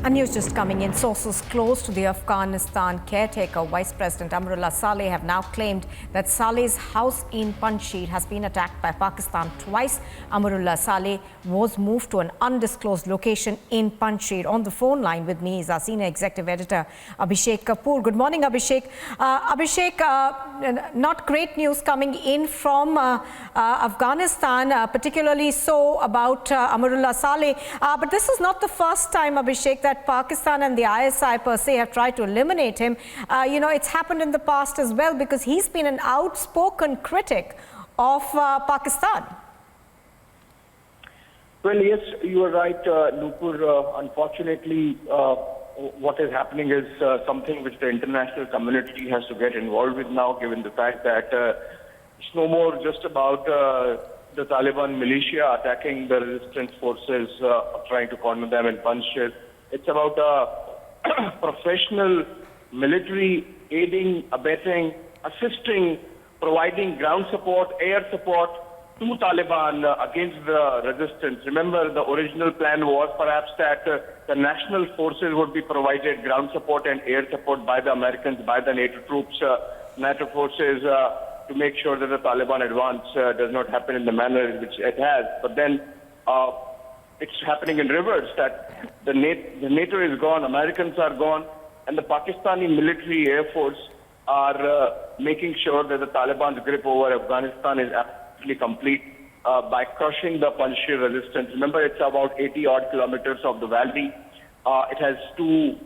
And news just coming in. Sources close to the Afghanistan caretaker, Vice President Amrullah Saleh, have now claimed that Saleh's house in Panjshir has been attacked by Pakistan twice. Amrullah Saleh was moved to an undisclosed location in Panjshir. On the phone line with me is our senior executive editor, Abhishek Kapoor. Good morning, Abhishek. Not great news coming in from Afghanistan, particularly so about Amrullah Saleh. But this is not the first time, Abhishek, that Pakistan and the ISI per se have tried to eliminate him. It's happened in the past as well, because he's been an outspoken critic of Pakistan. Well, yes, you are right, Nupur. Unfortunately, what is happening is something which the international community has to get involved with now, given the fact that it's no more just about the Taliban militia attacking the resistance forces, trying to corner them in Panjshir. It's about professional military aiding, abetting, assisting, providing ground support, air support to Taliban against the resistance. Remember, the original plan was perhaps that the national forces would be provided ground support and air support by the Americans, by the NATO troops, NATO forces, to make sure that the Taliban advance does not happen in the manner in which it has. But then it's happening in reverse, that the NATO is gone, Americans are gone, and the Pakistani military air force are making sure that the Taliban's grip over Afghanistan is absolutely complete by crushing the Panjshir resistance. Remember, it's about 80-odd kilometers of the valley. It has two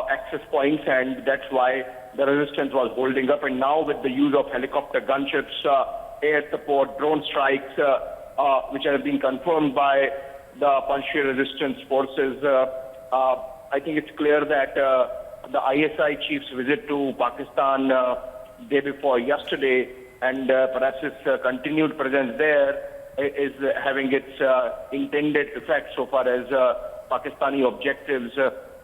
access points, and that's why the resistance was holding up. And now with the use of helicopter gunships, air support, drone strikes, which have been confirmed by the Panjshir resistance forces, I think it's clear that the ISI chief's visit to Pakistan day before yesterday, and perhaps its continued presence there, is having its intended effect so far as Pakistani objectives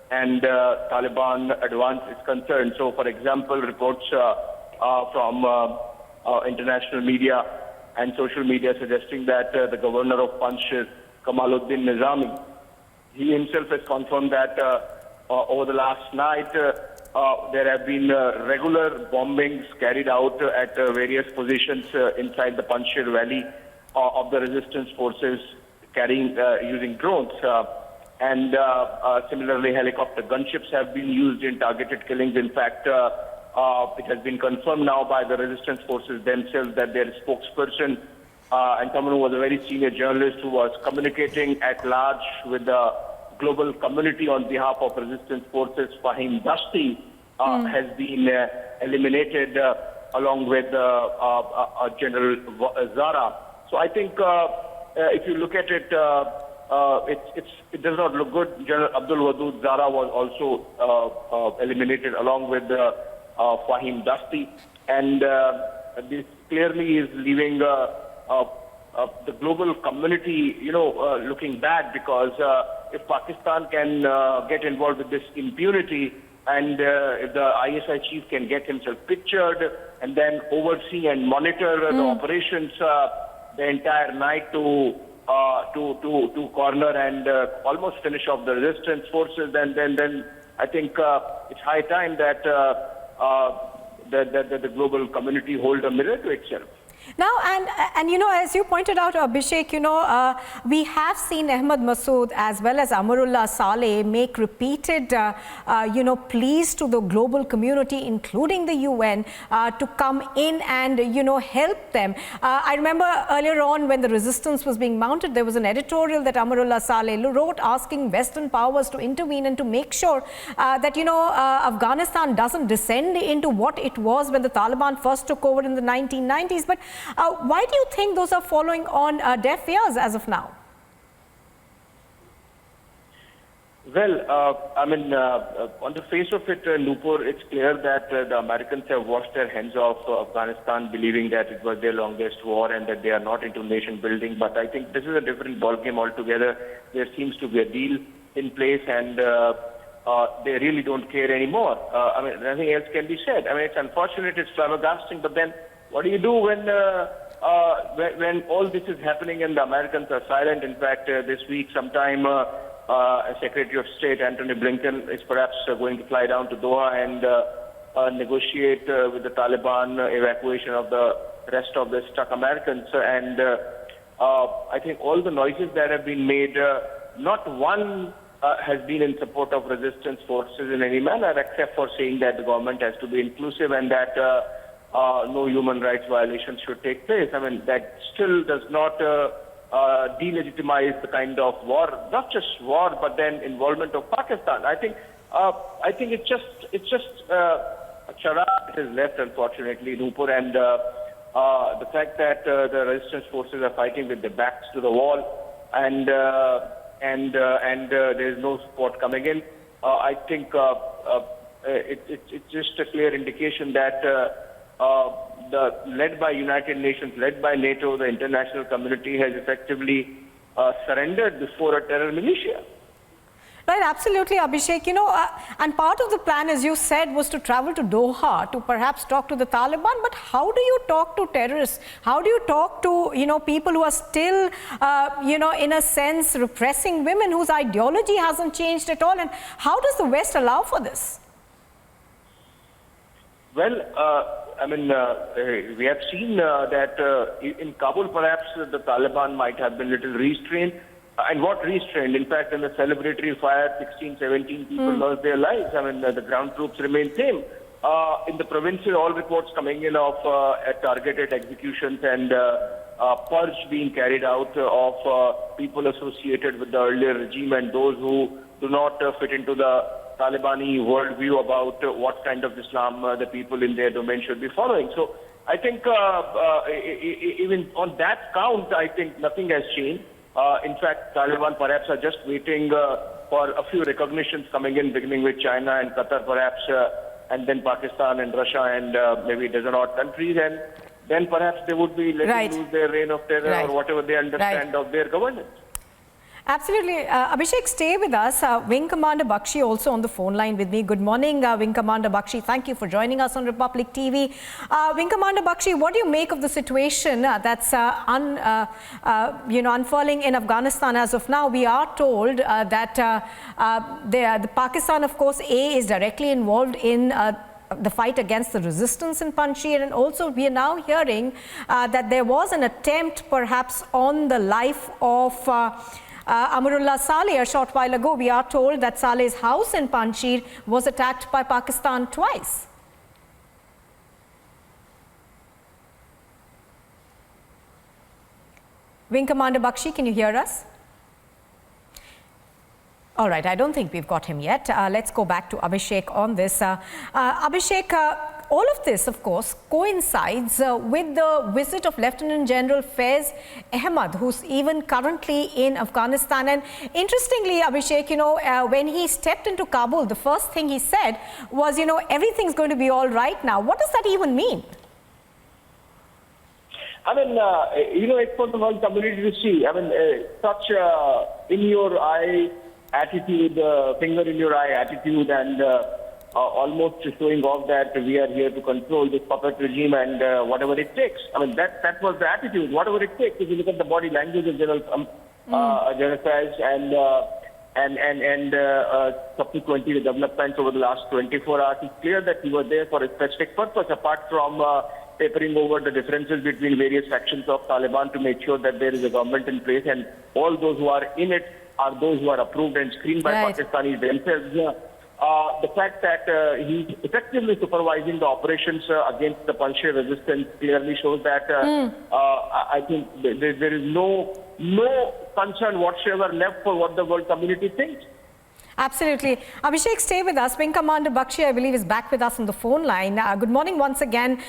and Taliban advance is concerned. So, for example, reports from international media and social media suggesting that the governor of Panjshir, Kamaluddin Nizami, he himself has confirmed that over the last night there have been regular bombings carried out at various positions inside the Panjshir Valley of the resistance forces using drones. And similarly, helicopter gunships have been used in targeted killings. In fact, it has been confirmed now by the resistance forces themselves that their spokesperson and someone who was a very senior journalist who was communicating at large with the global community on behalf of resistance forces, Fahim Dasti, has been eliminated along with General Zara. So I think if you look at it, it does not look good. General Abdul Wadud Zara was also eliminated along with Fahim Dasti, and this clearly is leaving the global community, looking bad, because if Pakistan can get involved with this impunity, and if the ISI chief can get himself pictured and then oversee and monitor the operations the entire night to corner and almost finish off the resistance forces, then I think it's high time that the global community hold a mirror to itself. Now, and as you pointed out, Abhishek, we have seen Ahmad Masood as well as Amrullah Saleh make repeated, pleas to the global community, including the UN, to come in and, help them. I remember earlier on when the resistance was being mounted, there was an editorial that Amrullah Saleh wrote asking Western powers to intervene and to make sure that, Afghanistan doesn't descend into what it was when the Taliban first took over in the 1990s. But why do you think those are falling on deaf ears as of now? Well, on the face of it, Nupur, it's clear that the Americans have washed their hands off Afghanistan, believing that it was their longest war and that they are not into nation building. But I think this is a different ballgame altogether. There seems to be a deal in place, and they really don't care anymore. Nothing else can be said. It's unfortunate, it's flabbergasting, but then what do you do when all this is happening and the Americans are silent? In fact, this week sometime Secretary of State Antony Blinken is perhaps going to fly down to Doha and negotiate with the Taliban evacuation of the rest of the stuck Americans. And I think all the noises that have been made, not one has been in support of resistance forces in any manner, except for saying that the government has to be inclusive and that no human rights violations should take place. I mean, that still does not delegitimize the kind of war, not just war, but then involvement of Pakistan. I think it's just a charade is left, unfortunately, Nupur, and the fact that the resistance forces are fighting with their backs to the wall and there is no support coming in. I think it's just a clear indication that led by United Nations, led by NATO, the international community has effectively surrendered before a terror militia. Right, absolutely, Abhishek. And part of the plan, as you said, was to travel to Doha to perhaps talk to the Taliban. But how do you talk to terrorists? How do you talk to, people who are still, in a sense, repressing women, whose ideology hasn't changed at all? And how does the West allow for this? Well, we have seen that in Kabul, perhaps the Taliban might have been a little restrained. And what restrained? In fact, in the celebratory fire, 16, 17 people lost their lives. The ground troops remain same. In the provinces, all reports coming in of targeted executions and purge being carried out of people associated with the earlier regime and those who do not fit into the Talibani worldview about what kind of Islam the people in their domain should be following. So I think even on that count, I think nothing has changed. In fact, Taliban perhaps are just waiting for a few recognitions coming in, beginning with China and Qatar perhaps, and then Pakistan and Russia and maybe dozen odd countries. And then perhaps they would be letting loose their reign of terror or whatever they understand of their governance. Absolutely. Abhishek, stay with us. Wing Commander Bakshi also on the phone line with me. Good morning, Wing Commander Bakshi. Thank you for joining us on Republic TV. Wing Commander Bakshi, what do you make of the situation that's unfurling in Afghanistan as of now? We are told that the Pakistan, of course, is directly involved in the fight against the resistance in Panjshir, and also we are now hearing that there was an attempt perhaps on the life of Amrullah Saleh a short while ago. We are told that Saleh's house in Panjshir was attacked by Pakistan twice. Wing Commander Bakshi, can you hear us? All right, I don't think we've got him yet. Let's go back to Abhishek on this. Abhishek, all of this, of course, coincides with the visit of Lieutenant General Faiz Ahmad, who's even currently in Afghanistan. And interestingly, Abhishek, when he stepped into Kabul, the first thing he said was, everything's going to be all right now. What does that even mean? It's for the whole community to see. Such in your eye attitude, finger in your eye attitude, and almost showing off that we are here to control this puppet regime and whatever it takes. That was the attitude, whatever it takes. If you look at the body language of General Faiz and subsequently the developments over the last 24 hours, it's clear that he was there for a specific purpose, apart from papering over the differences between various factions of Taliban to make sure that there is a government in place and all those who are in it are those who are approved and screened by Pakistanis themselves. The fact that he's effectively supervising the operations against the Panjshir resistance clearly shows that I think there is no concern whatsoever left for what the world community thinks. Absolutely. Abhishek, stay with us. Wing Commander Bakshi, I believe, is back with us on the phone line. Good morning once again.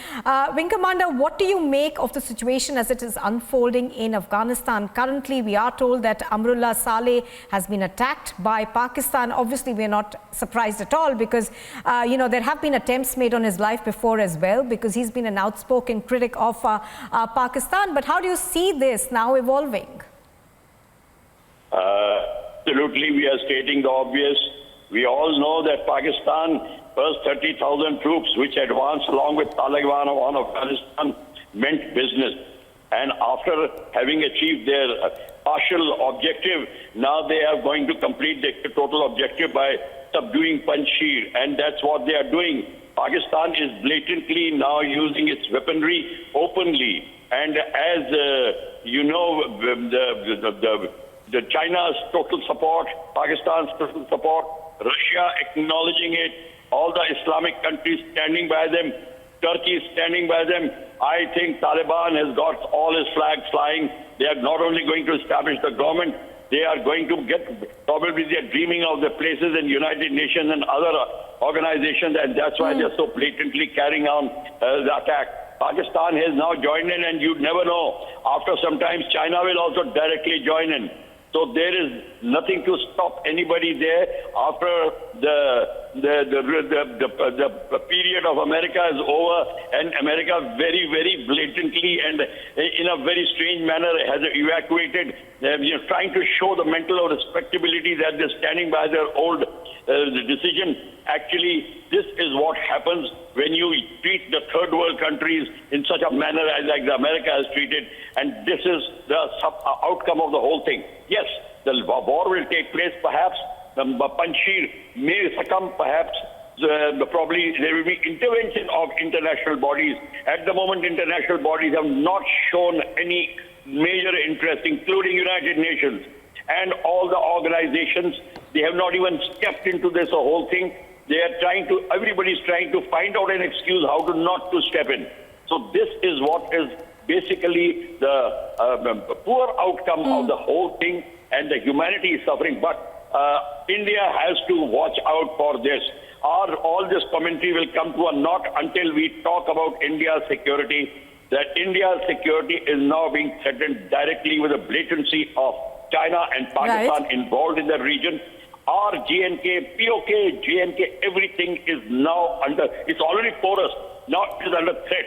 Wing Commander, what do you make of the situation as it is unfolding in Afghanistan? Currently, we are told that Amrullah Saleh has been attacked by Pakistan. Obviously, we are not surprised at all because, there have been attempts made on his life before as well, because he's been an outspoken critic of Pakistan. But how do you see this now evolving? Absolutely, we are stating the obvious. We all know that Pakistan, first 30,000 troops which advanced along with Taliban on Afghanistan meant business. And after having achieved their partial objective. Now they are going to complete the total objective by subduing Panjshir, and that's what they are doing. Pakistan is blatantly now using its weaponry openly, and as you know, the China's total support, Pakistan's total support, Russia acknowledging it, all the Islamic countries standing by them, Turkey is standing by them. I think Taliban has got all his flags flying. They are not only going to establish the government, they are going to get, probably they're dreaming of the places in United Nations and other organizations, and that's why they're so blatantly carrying on the attack. Pakistan has now joined in, and you'd never know. After some time, China will also directly join in. So there is nothing to stop anybody there. After the period of America is over, and America very, very blatantly and in a very strange manner has evacuated, trying to show the mental respectability that they're standing by their old decision. Actually, this is what happens when you treat the third world countries in such a manner as like America has treated, and this is the outcome of the whole thing. Yes, the war will take place, perhaps. Panjshir may succumb, perhaps. Probably there will be intervention of international bodies. At the moment, international bodies have not shown any major interest, including United Nations and all the organizations. They have not even stepped into this whole thing. They are trying to, everybody's trying to find out an excuse how to not to step in. So this is what is basically the poor outcome of the whole thing, and the humanity is suffering. But India has to watch out for this. All this commentary will come to a naught until we talk about India's security. That India's security is now being threatened directly with the blatancy of China and Pakistan involved in the region. Our JNK, POK, JNK, everything is now under, it's already porous, now it is under threat.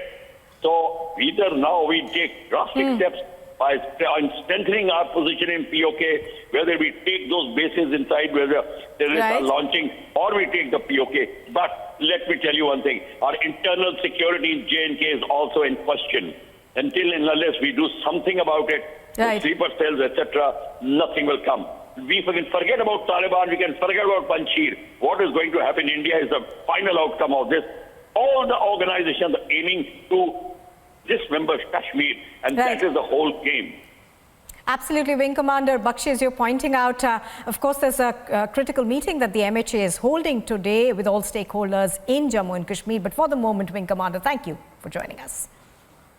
So either now we take drastic steps by strengthening our position in POK, whether we take those bases inside where the terrorists are launching, or we take the POK. But let me tell you one thing, our internal security in JNK is also in question. Until and unless we do something about it, sleeper cells, etc., nothing will come. We can forget about Taliban, we can forget about Panjshir. What is going to happen in India is the final outcome of this. All the organizations are aiming to dismember Kashmir, and that is the whole game. Absolutely, Wing Commander Bakshi, as you're pointing out, of course, there's a critical meeting that the MHA is holding today with all stakeholders in Jammu and Kashmir. But for the moment, Wing Commander, thank you for joining us.